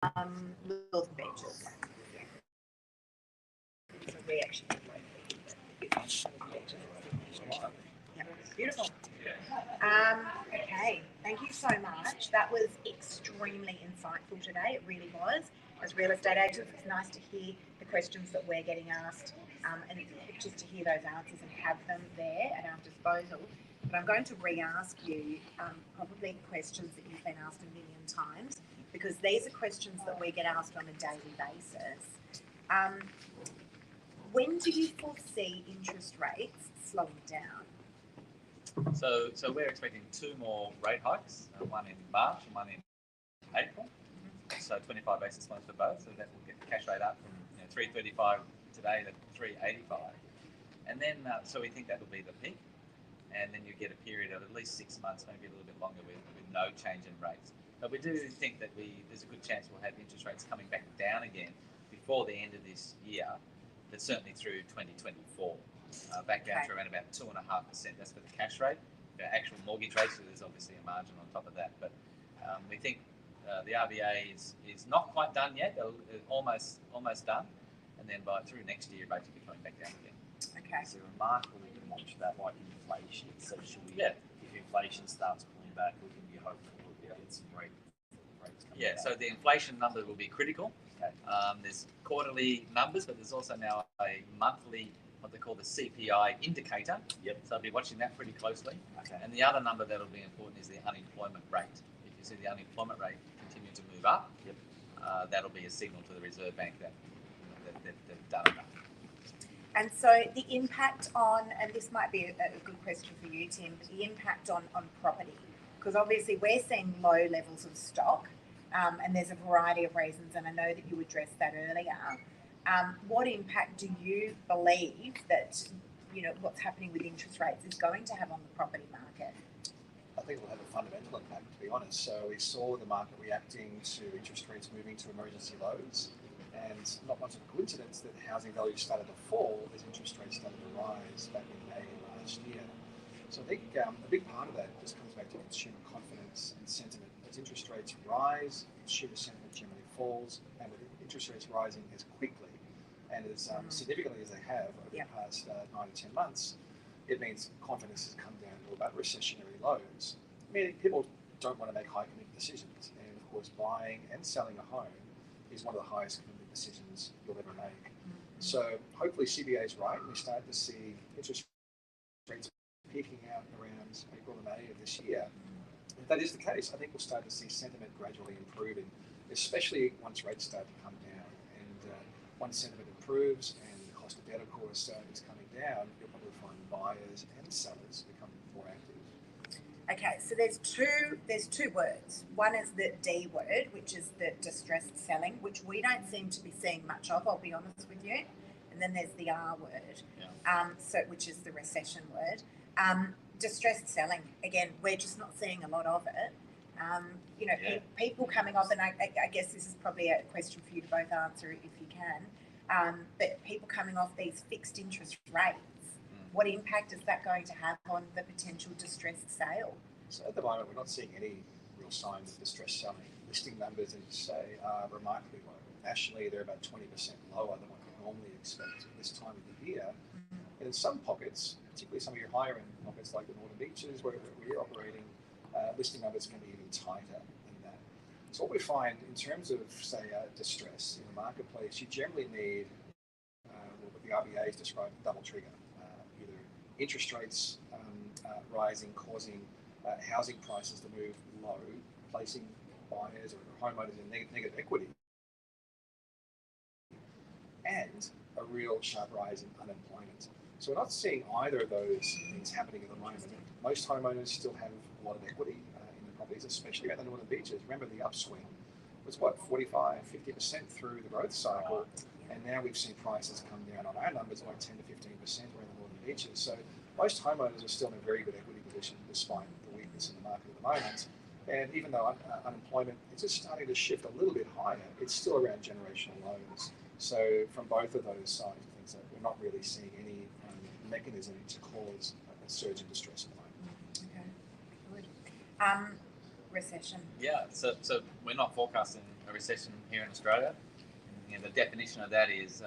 Northern Beaches. So we actually beautiful. Okay, thank you so much. That was extremely insightful today. It really was. As real estate agents, it's nice to hear the questions that we're getting asked and just to hear those answers and have them there at our disposal. But I'm going to re-ask you probably questions that you've been asked a million times, because these are questions that we get asked on a daily basis. When do you foresee interest rates slowing down? So we're expecting 2 more rate hikes, one in March and one in April. So 25 basis points for both. So that will get the cash rate up from 3.35 today to 3.85, and then so we think that will be the peak, and then you get a period of at least 6 months, maybe a little bit longer, with no change in rates. But we do think that there's a good chance we'll have interest rates coming back down again before the end of this year, but certainly through 2024. Back down to around about 2.5%. That's for the cash rate. The actual mortgage rate, so there's obviously a margin on top of that. But we think the RBA is not quite done yet. They're almost done, and then through next year, rates will be coming back down again. Okay. So remarkable we can watch that like inflation. So should we? Yeah. If inflation starts pulling back, we can be hopeful we'll get some rates coming down. So the inflation number will be critical. Okay. There's quarterly numbers, but there's also now a monthly, what they call the CPI indicator. Yep. So I'll be watching that pretty closely. Okay. And the other number that'll be important is the unemployment rate. If you see the unemployment rate continue to move up, yep. That'll be a signal to the Reserve Bank that they've done enough. And so the impact on, and this might be a good question for you, Tim, but the impact on property, because obviously we're seeing low levels of stock, and there's a variety of reasons, and I know that you addressed that earlier. What impact do you believe that, what's happening with interest rates is going to have on the property market? I think it will have a fundamental impact, to be honest. So we saw the market reacting to interest rates moving to emergency lows, and not much of a coincidence that housing values started to fall as interest rates started to rise back in May last year. So I think a big part of that just comes back to consumer confidence and sentiment. As interest rates rise, consumer sentiment generally falls, and with interest rates rising as quickly and as significantly as they have over the past 9 to 10 months, it means confidence has come down to about recessionary lows. I mean, people don't want to make high commitment decisions, and of course buying and selling a home is one of the highest commitment decisions you'll ever make. So hopefully CBA is right, and we start to see interest rates peaking out around April and May of this year. If that is the case, I think we'll start to see sentiment gradually improving, especially once rates start to come down. And once sentiment improves and the cost of debt, of course, is coming down, you'll probably find buyers and sellers become more active. Okay, so there's two words. One is the D word, which is the distressed selling, which we don't seem to be seeing much of, I'll be honest with you. And then there's the R word, which is the recession word. Distressed selling, again, we're just not seeing a lot of it. People coming off, and I guess this is probably a question for you to both answer if you can, but people coming off these fixed interest rates, what impact is that going to have on the potential distressed sale? So at the moment, we're not seeing any real signs of distressed selling. Listing numbers, as you say, are remarkably low. Nationally, they're about 20% lower than what you normally expect at this time of the year. And in some pockets, particularly some of your higher end pockets like the Northern Beaches where we're operating, listing numbers can be even tighter than that. So what we find in terms of, say, distress in the marketplace, you generally need what the RBA has described a double trigger. Either interest rates rising, causing housing prices to move low, placing buyers or homeowners in negative equity, and a real sharp rise in unemployment. So we're not seeing either of those things happening at the moment. Most homeowners still have a lot of equity in the properties, especially around the Northern Beaches. Remember the upswing was 45, 50% through the growth cycle, and now we've seen prices come down on our numbers by 10 to 15% around the Northern Beaches. So most homeowners are still in a very good equity position despite the weakness in the market at the moment. And even though unemployment is just starting to shift a little bit higher, it's still around generational lows. So from both of those sides of things, we're not really seeing any mechanism to cause a surge in distress at the moment. Okay, good. Recession. Yeah, so we're not forecasting a recession here in Australia. And, the definition of that is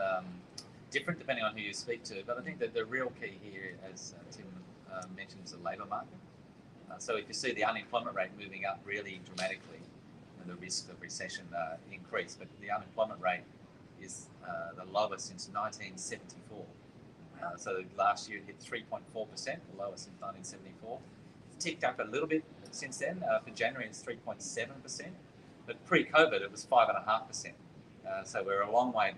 different depending on who you speak to. But I think that the real key here, as Tim mentioned, is the labour market. So if you see the unemployment rate moving up really dramatically, the risk of recession increase. But the unemployment rate is the lowest since 1974. So last year it hit 3.4%, the lowest since 1974. It's ticked up a little bit since then. For January it's 3.7%, but pre-COVID it was 5.5%. So we're a long way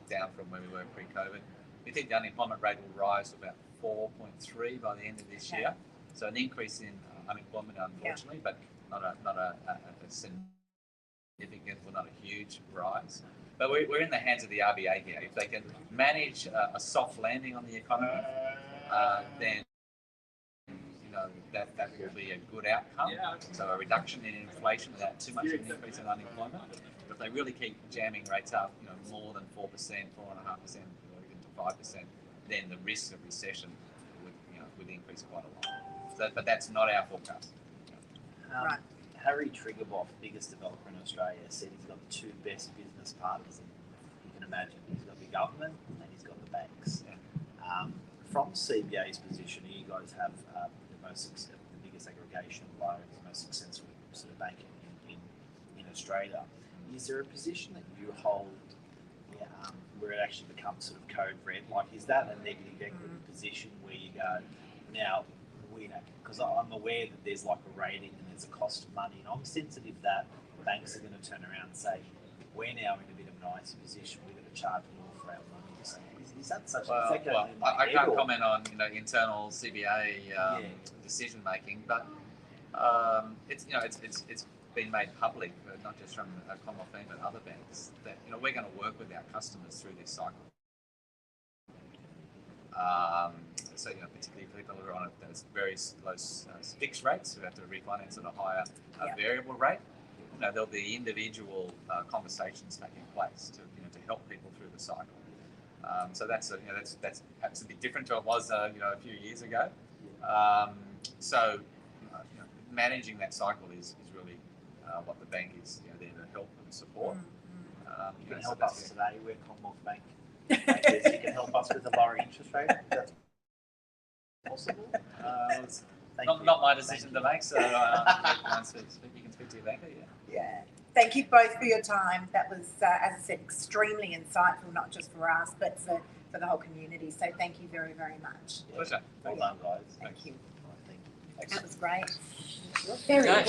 down from where we were pre-COVID. We think the unemployment rate will rise to about 4.3 by the end of this year. So an increase in unemployment, unfortunately, but not a significant, well, not a huge rise. But we're in the hands of the RBA here. If they can manage a soft landing on the economy, then that will be a good outcome. So a reduction in inflation without too much of an increase in unemployment. But if they really keep jamming rates up, more than 4%, 4.5%, or even to 5%, then the risk of recession would increase quite a lot. So, but that's not our forecast. Right. Harry Triguboff, biggest developer in Australia, said he's got the two best business partners you can imagine. He's got the government and he's got the banks. From CBA's position, you guys have the biggest aggregation of loans, the most successful sort of banking in Australia. Is there a position that you hold where it actually becomes sort of code red? Like, is that a negative equity position where you go, now, because I'm aware that there's like a rating and there's a cost of money, and I'm sensitive that banks are going to turn around and say, we're now in a bit of a nice position, we're going to charge more for our money. Is that such? I can't comment on internal CBA decision making, but it's been made public, not just from Commonwealth Bank but other banks, that we're going to work with our customers through this cycle. So particularly people who are on those very low fixed rates who have to refinance at a higher variable rate, there'll be individual conversations taking place to help people through the cycle. So that's perhaps a bit different to what it was a few years ago. So managing that cycle is really what the bank is there to help and support. You can help us today. We're Commonwealth Bank. You can help us with a lower interest rate. That's possible. Not my decision to make. So you can speak to your banker. Yeah. Thank you both for your time. That was, as I said, extremely insightful, not just for us, but for the whole community. So thank you very, very much. Pleasure. Well done, guys. Thank you. Thank you. That was great. Very good.